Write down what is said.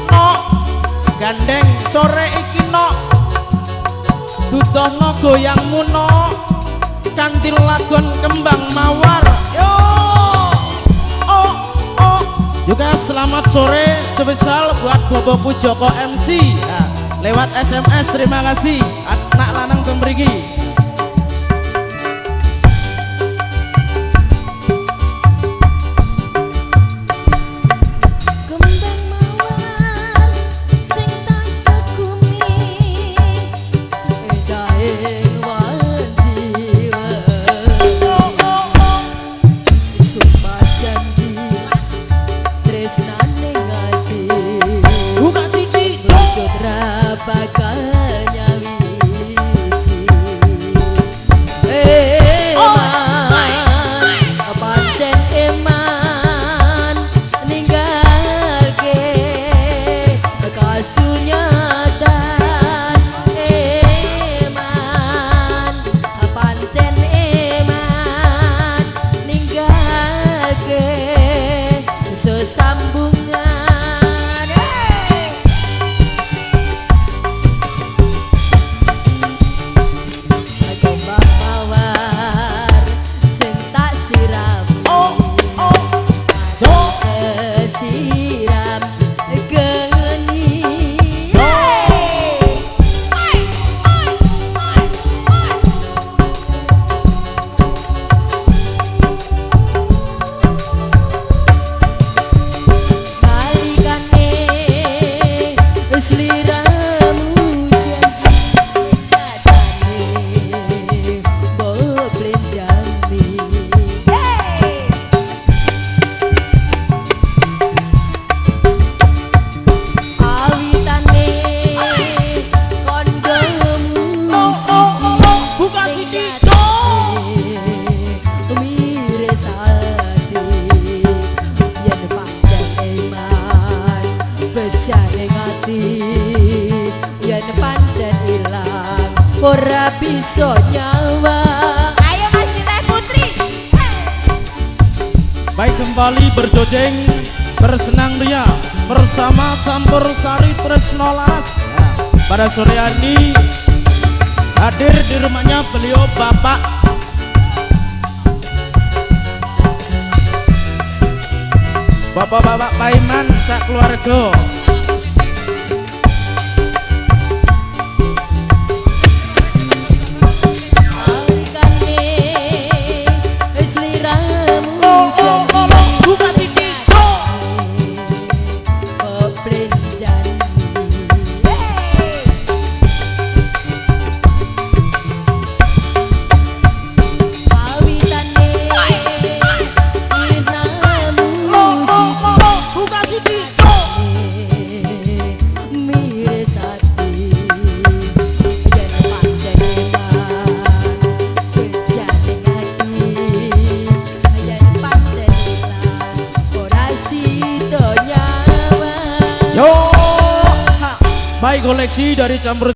Nok gandeng sore iki nok dudohno goyangmu nok kanthi lagon kembang mawar yo juga selamat sore spesial buat Boboku Joko MC nah, lewat SMS terima kasih anak lanang tembrigi. Bakal nyawiji pancen eman ninggalke kasunyatan eman pancen eman ninggalke sesambungan yen pancen ilang ora bisa nyawa. Ayo Mas Nilai Putri. Baik kembali berdodeng bersenang ria bersama Campur Sari Tresnolas ya, pada sore hari hadir di rumahnya beliau Bapak Bapak Paiman sak keluarga. Baik koleksi dari Campur